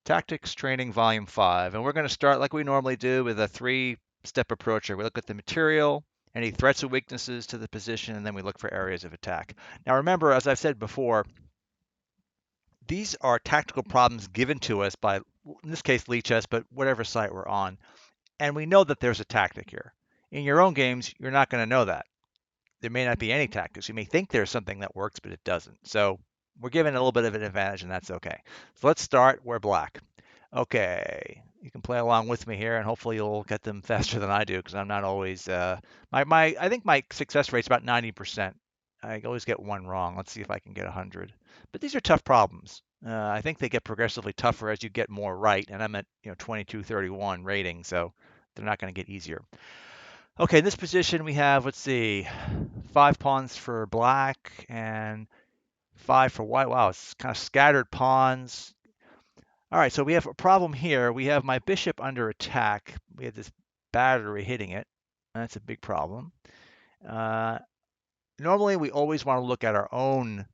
Tactics Training Volume 5, and we're going to start like we normally do with a three-step approach here. We look at the material, any threats or weaknesses to the position, and then we look for areas of attack. Now remember, as I've said before, these are tactical problems given to us by, in this case, Lichess, but whatever site we're on, and we know that there's a tactic here. In your own games, you're not going to know that. There may not be any tactics. You may think there's something that works, but it doesn't. So we're given a little bit of an advantage, and that's okay. So let's start. We're black. Okay, you can play along with me here, and hopefully you'll get them faster than I do, because I'm not always. I think my success rate's about 90%. I always get one wrong. Let's see if I can get 100. But these are tough problems. I think they get progressively tougher as you get more right, and I'm at 2231 rating, so they're not going to get easier. Okay, in this position we have, let's see, 5 pawns for black and 5 for white. Wow, it's kind of scattered pawns. All right, so we have a problem here. We have my bishop under attack. We have this battery hitting it. That's a big problem. Uh, Normally, we always want to look at our own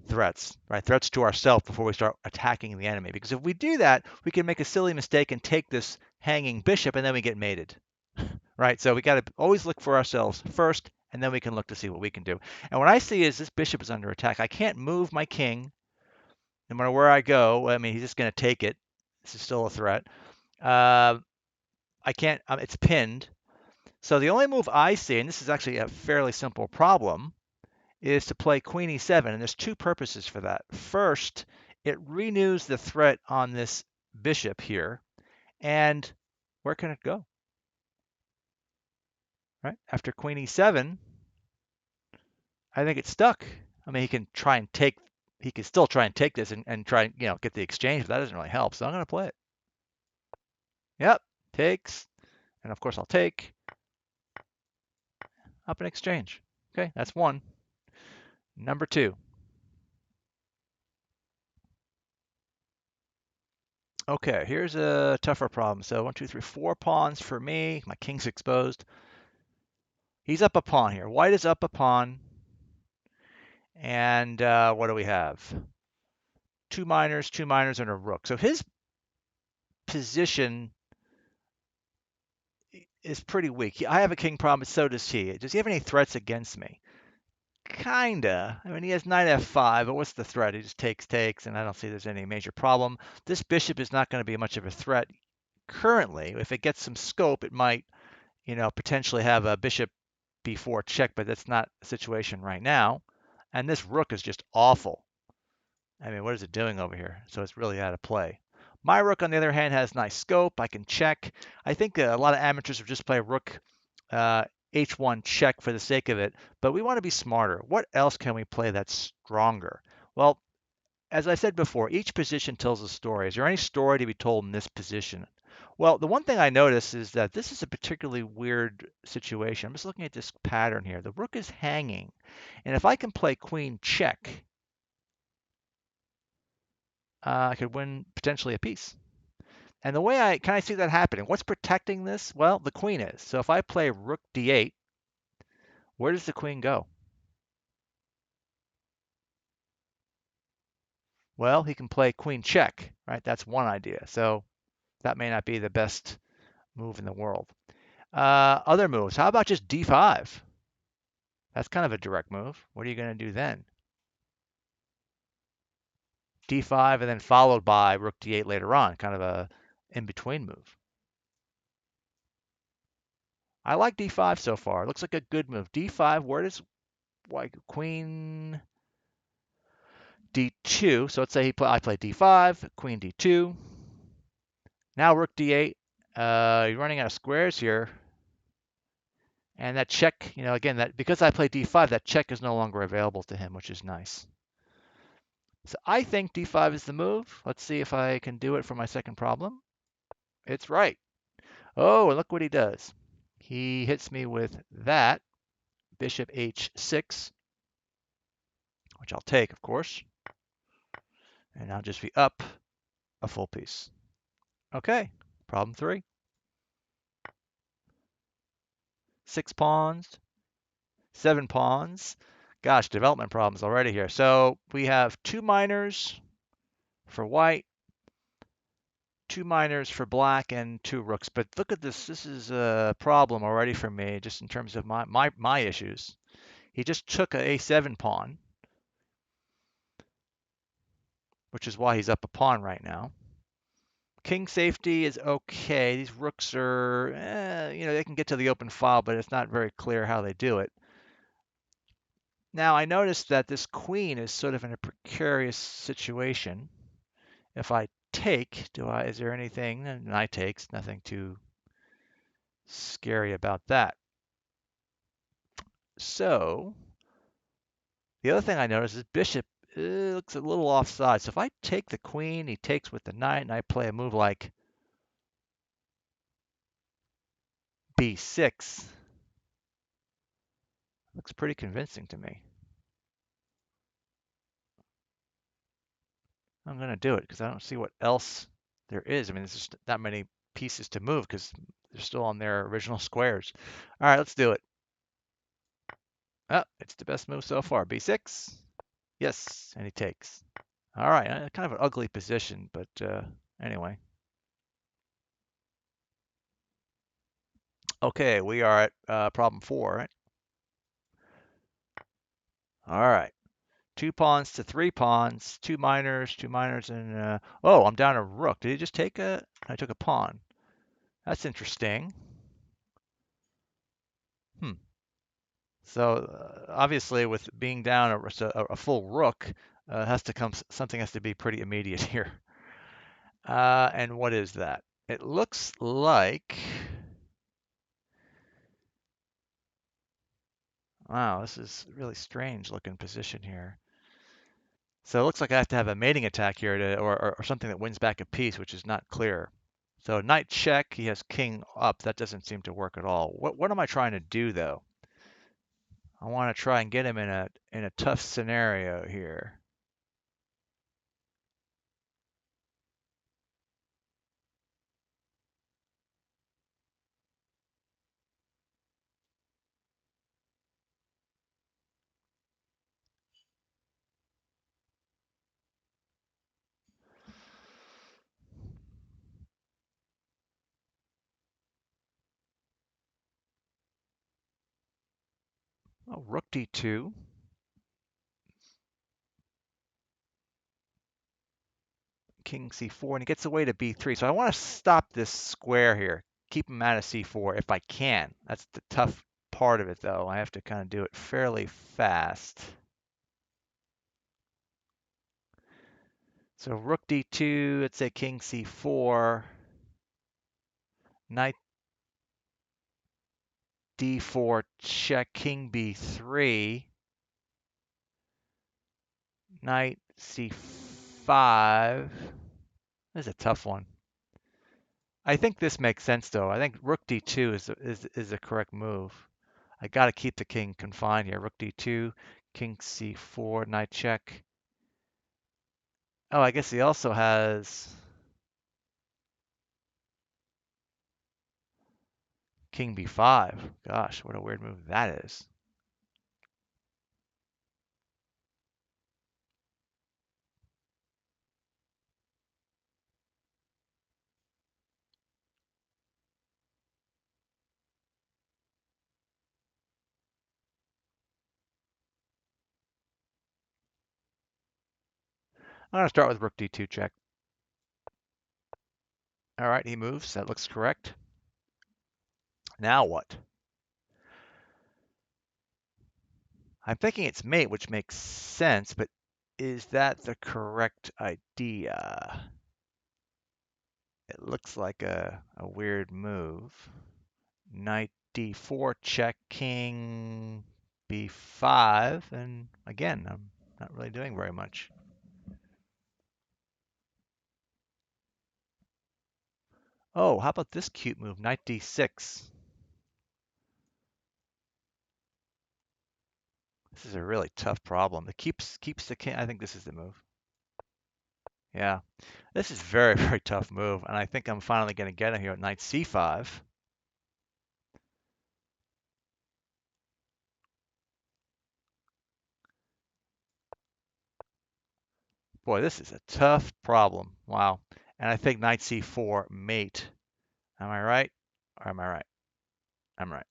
threats, right? Threats to ourselves before we start attacking the enemy. Because if we do that, we can make a silly mistake and take this hanging bishop, and then we get mated, right? So we got to always look for ourselves first, and then we can look to see what we can do. And what I see is this bishop is under attack. I can't move my king. No matter where I go, I mean, he's just going to take it. This is still a threat. Uh, I can't, it's pinned. So the only move I see, and this is actually a fairly simple problem, is to play queen e7. And there's two purposes for that. First, it renews the threat on this bishop here. And where can it go? Right? After queen e7, I think it's stuck. I mean, he can still try and take this and try and, get the exchange, but that doesn't really help. So I'm going to play it. Yep, takes. And of course I'll take. Up an exchange. Okay, that's one. Number two. Okay, here's a tougher problem. So 1, 2, 3, 4 pawns for me. My king's exposed. He's up a pawn here. White is up a pawn. And what do we have? Two minors, and a rook. So his position is pretty weak. I have a king problem, but so does he. Does he have any threats against me? Kinda. I mean, he has knight f5, but what's the threat? He just takes, and I don't see there's any major problem. This bishop is not going to be much of a threat currently. If it gets some scope, it might, potentially have a bishop b4 check, but that's not the situation right now. And this rook is just awful. I mean, what is it doing over here? So it's really out of play. My rook, on the other hand, has nice scope. I can check. I think a lot of amateurs would just play rook h1 check for the sake of it, but we want to be smarter. What else can we play that's stronger? Well, as I said before, each position tells a story. Is there any story to be told in this position? Well, the one thing I notice is that this is a particularly weird situation. I'm just looking at this pattern here. The rook is hanging, and if I can play queen check, I could win potentially a piece. And the way can I see that happening? What's protecting this? Well, the queen is. So if I play rook d8, where does the queen go? Well, he can play queen check, right? That's one idea. So that may not be the best move in the world. Other moves. How about just d5? That's kind of a direct move. What are you going to do then? d5 and then followed by rook d8 later on, kind of a in-between move. I like d5 so far. It looks like a good move. d5, where does queen d2? So let's say I play d5, queen d2. Now rook d8. You're running out of squares here. And that check, again, because I play d5, that check is no longer available to him, which is nice. So I think d5 is the move. Let's see if I can do it for my second problem. It's right. Oh, and look what he does. He hits me with that, bishop h6, which I'll take, of course. And I'll just be up a full piece. Okay, problem 3. 6 pawns, 7 pawns. Gosh, development problems already here. So we have 2 minors, for white, 2 minors for black, and 2 rooks. But look at this. This is a problem already for me, just in terms of my issues. He just took a a7 pawn, which is why he's up a pawn right now. King safety is okay. These rooks are, they can get to the open file, but it's not very clear how they do it. Now I noticed that this queen is sort of in a precarious situation. If I take, is there anything? And I takes, nothing too scary about that. So the other thing I noticed is bishop looks a little offside. So if I take the queen, he takes with the knight, and I play a move like b6. Looks pretty convincing to me. I'm going to do it because I don't see what else there is. I mean, there's just that many pieces to move because they're still on their original squares. All right, let's do it. Oh, it's the best move so far. b6. Yes, and he takes. All right, kind of an ugly position, but anyway. Okay, we are at problem 4, right? All right. 2 pawns to 3 pawns, 2 minors, and oh, I'm down a rook. Did he just take a? I took a pawn. That's interesting. Hmm. So obviously, with being down a full rook, something has to be pretty immediate here. And what is that? It looks like, wow, this is a really strange looking position here. So it looks like I have to have a mating attack here or something that wins back a piece, which is not clear. So knight check, he has king up. That doesn't seem to work at all. What am I trying to do though? I want to try and get him in a tough scenario here. Oh, rook d2. King c4, and he gets away to b3. So I want to stop this square here, keep him out of c4 if I can. That's the tough part of it, though. I have to kind of do it fairly fast. So rook d2, let's say king c4, knight d4 check, king b3, knight c5. This is a tough one. I think this makes sense, though. I think rook d2 is the correct move. I got to keep the king confined here. Rook d2, king c4, knight check. Oh, I guess he also has king b5. Gosh, what a weird move that is. I'm going to start with rook d2 check. All right, he moves. That looks correct. Now what? I'm thinking it's mate, which makes sense, but is that the correct idea? It looks like a weird move. Knight d4 check, king b5, and again, I'm not really doing very much. Oh, how about this cute move, knight d6? This is a really tough problem. It keeps the king. I think this is the move. Yeah, this is very, very tough move, and I think I'm finally going to get him here at knight c5. Boy, this is a tough problem. Wow. And I think knight c4 mate. Am I right? Or am I right? I'm right.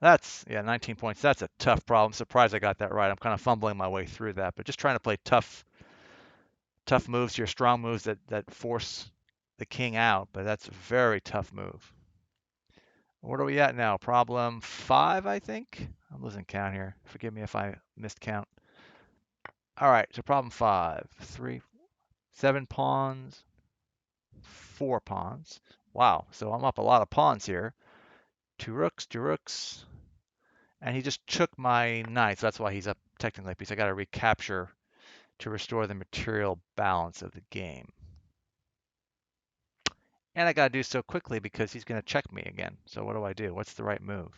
That's, yeah, 19 points. That's a tough problem. Surprised I got that right. I'm kind of fumbling my way through that, but just trying to play tough moves here, strong moves that force the king out, but that's a very tough move. What are we at now? Problem 5, I think? I'm losing count here. Forgive me if I missed count. All right, so problem 5. 3, 7 pawns, 4 pawns. Wow, so I'm up a lot of pawns here. Two rooks, and he just took my knight, so that's why he's up technically, because I got to recapture to restore the material balance of the game. And I got to do so quickly because he's going to check me again. So what do I do? What's the right move?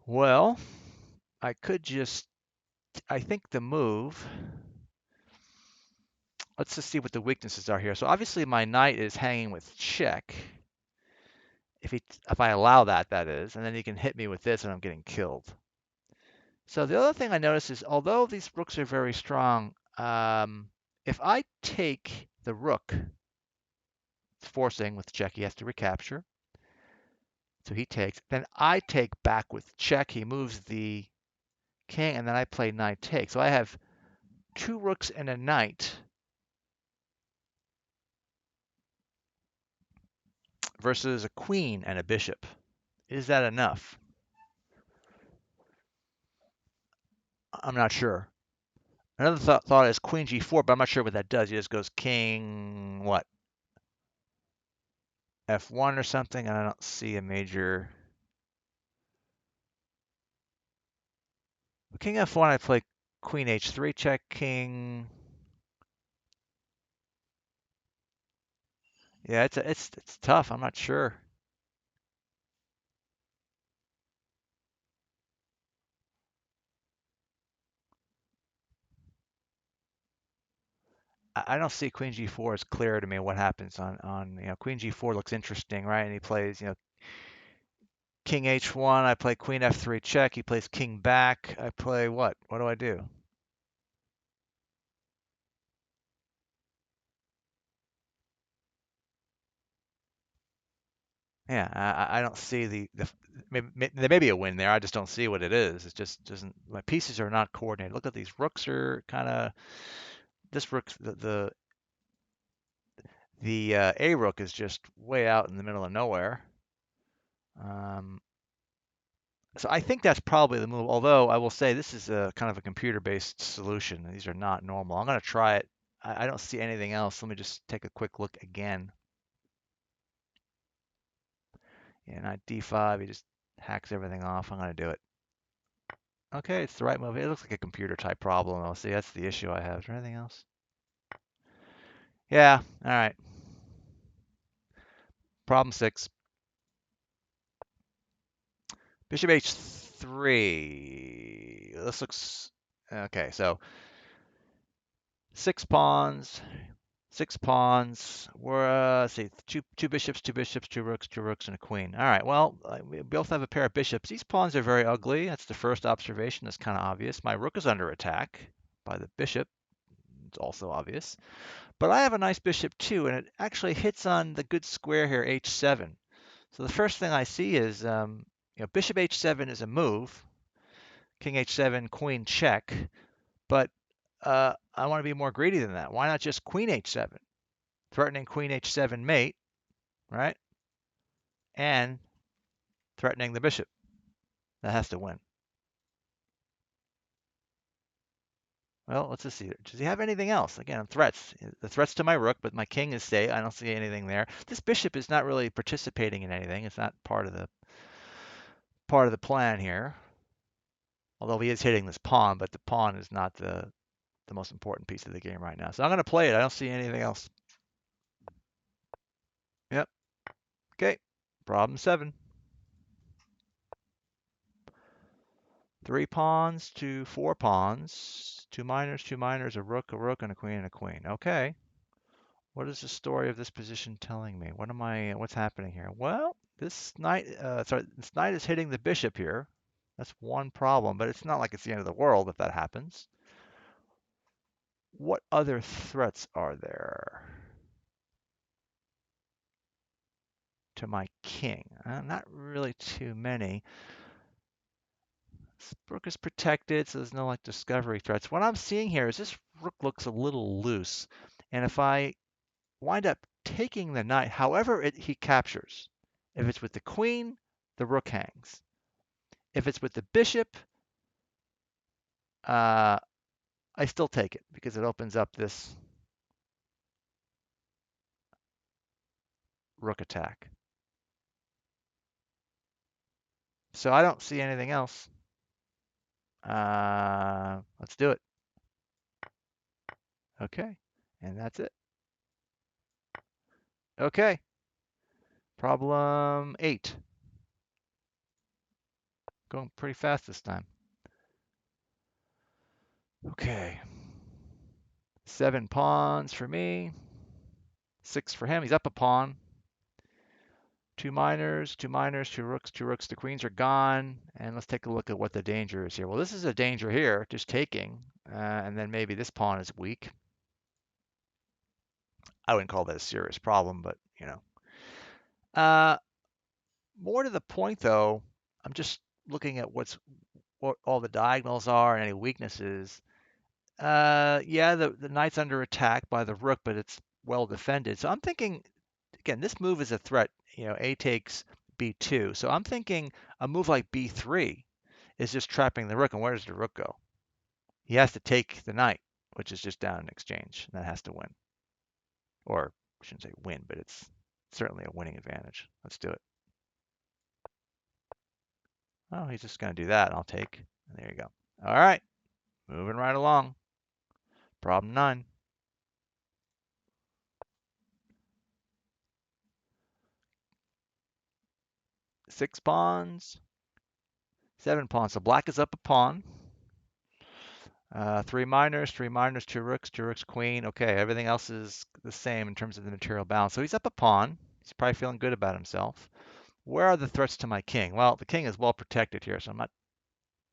Well, I could just, I think the move, let's just see what the weaknesses are here. So obviously my knight is hanging with check. If I allow that, that is, and then he can hit me with this and I'm getting killed. So the other thing I notice is, although these rooks are very strong, if I take the rook, it's forcing with check, he has to recapture. So he takes, then I take back with check, he moves the king, and then I play knight take. So I have two rooks and a knight versus a queen and a bishop. Is that enough? I'm not sure. Another thought is queen g4, but I'm not sure what that does. He just goes king, what? F1 or something, and I don't see a major. King F1, I play queen H3 check, king. Yeah, it's tough. I'm not sure. I don't see queen G4 as clear to me what happens on queen G4 looks interesting, right? And he plays king H1. I play queen F3 check. He plays king back. I play what? What do I do? Yeah, I don't see there may be a win there. I just don't see what it is. It just doesn't. My pieces are not coordinated. Look at these rooks are kind of this rook the A rook is just way out in the middle of nowhere. Um, so I think that's probably the move. Although I will say this is a kind of a computer-based solution. These are not normal. I'm going to try it. I don't see anything else. Let me just take a quick look again. Yeah, knight D5. He just hacks everything off. I'm going to do it. Okay, it's the right move. It looks like a computer type problem. I'll see. That's the issue I have. Is there anything else? Yeah. All right. Problem 6. Bishop H3. This looks okay. So 6 pawns. We're let's see, two bishops, two rooks, and a queen. All right. Well, we both have a pair of bishops. These pawns are very ugly. That's the first observation. That's kind of obvious. My rook is under attack by the bishop. It's also obvious. But I have a nice bishop too, and it actually hits on the good square here, h7. So the first thing I see is, bishop h7 is a move. King h7, queen check. But I want to be more greedy than that. Why not just queen h7? Threatening queen h7 mate, right? And threatening the bishop. That has to win. Well, let's just see. Does he have anything else? Again, threats. The threats to my rook, but my king is safe. I don't see anything there. This bishop is not really participating in anything. It's not part of the plan here. Although he is hitting this pawn, but the pawn is not the most important piece of the game right now. So I'm going to play it. I don't see anything else. Yep. Okay. Problem 7. 3 pawns to 4 pawns. Two minors, a rook, and a queen, and a queen. Okay. What is the story of this position telling me? What's happening here? Well, this knight is hitting the bishop here. That's one problem, but it's not like it's the end of the world if that happens. What other threats are there to my king? Not really too many. This rook is protected, so there's no like discovery threats. What I'm seeing here is this rook looks a little loose, and if I wind up taking the knight, however he captures, if it's with the queen, the rook hangs. If it's with the bishop, I still take it because it opens up this rook attack. So I don't see anything else. Let's do it. Okay, and that's it. Okay, problem 8. Going pretty fast this time. Okay, 7 pawns for me, 6 for him. He's up a pawn. 2 minors, 2 minors, 2 rooks, 2 rooks. The queens are gone. And let's take a look at what the danger is here. Well, this is a danger here, just taking. And then maybe this pawn is weak. I wouldn't call that a serious problem, but you know. More to the point, though, I'm just looking at what all the diagonals are and any weaknesses. Yeah, the knight's under attack by the rook, but it's well defended. So I'm thinking, again, this move is a threat. You know, A takes B2. So I'm thinking a move like B3 is just trapping the rook. And where does the rook go? He has to take the knight, which is just down in exchange. And that has to win. Or I shouldn't say win, but it's certainly a winning advantage. Let's do it. Oh, he's just going to do that. I'll take. And there you go. All right. Moving right along. Problem 9. 6 pawns. 7 pawns. So black is up a pawn. 3 minors, 3 minors, 2 rooks, queen. Okay, everything else is the same in terms of the material balance. So he's up a pawn. He's probably feeling good about himself. Where are the threats to my king? Well, the king is well protected here, so I'm not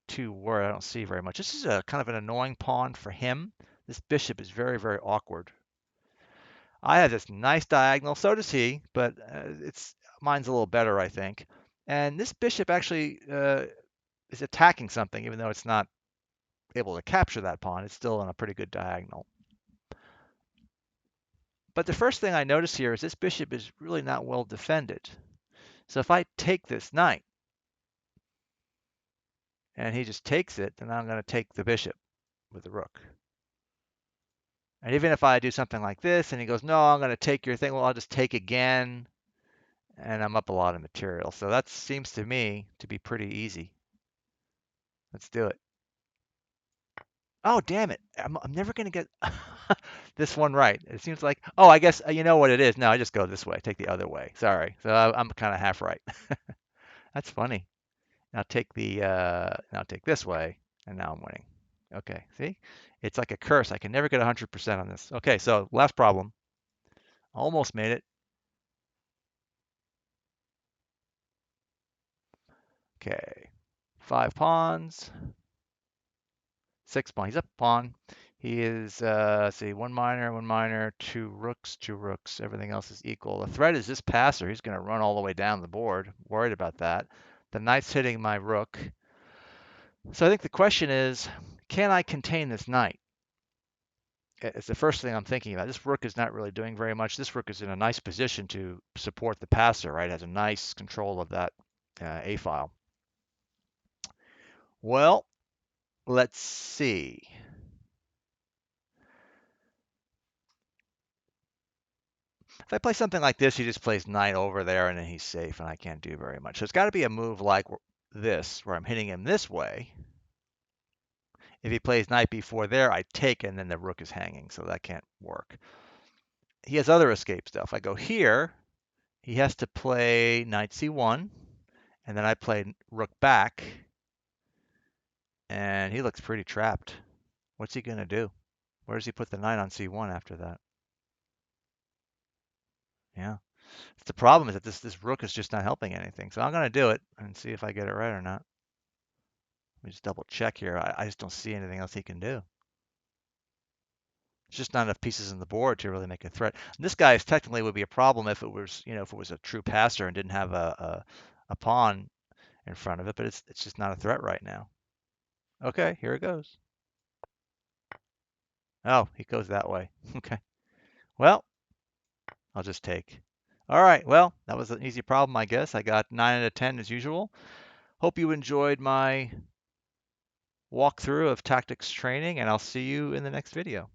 too worried. I don't see very much. This is a kind of an annoying pawn for him. This bishop is very, very awkward. I have this nice diagonal, so does he, but mine's a little better, I think. And this bishop actually is attacking something, even though it's not able to capture that pawn. It's still on a pretty good diagonal. But the first thing I notice here is this bishop is really not well defended. So if I take this knight and he just takes it, then I'm going to take the bishop with the rook. And even if I do something like this and he goes, no, I'm going to take your thing, well, I'll just take again. And I'm up a lot of material. So that seems to me to be pretty easy. Let's do it. Oh, damn it. I'm never going to get this one right. It seems like, oh, I guess you know what it is. No, I just go this way, take the other way. Sorry. So I'm kind of half right. That's funny. Now now take this way, and now I'm winning. Okay, see? It's like a curse. I can never get 100% on this. Okay, so last problem. Almost made it. Okay, 5 pawns, 6 pawns. He's up a pawn. He is, see, 1 minor, 2 rooks, 2 rooks. Everything else is equal. The threat is this passer. He's going to run all the way down the board. Worried about that. The knight's hitting my rook. So I think the question is, can I contain this knight? It's the first thing I'm thinking about. This rook is not really doing very much. This rook is in a nice position to support the passer, right? Has a nice control of that A file. Well, let's see. If I play something like this, he just plays knight over there and then he's safe and I can't do very much. So it's got to be a move like this, where I'm hitting him this way. If he plays knight b4 there, I take and then the rook is hanging, so that can't work. He has other escape stuff. I go here, he has to play knight c1, and then I play rook back, and he looks pretty trapped. What's he going to do? Where does he put the knight on c1 after that? Yeah. The problem is that this rook is just not helping anything. So I'm going to do it and see if I get it right or not. Let me just double check here. I just don't see anything else he can do. It's just not enough pieces in the board to really make a threat. And this guy is technically would be a problem if it was, if it was a true passer and didn't have a pawn in front of it, but it's just not a threat right now. Okay, here it goes. Oh, he goes that way. Okay. Well, I'll just take. All right, well, that was an easy problem, I guess. I got 9 out of 10 as usual. Hope you enjoyed my walkthrough of tactics training, and I'll see you in the next video.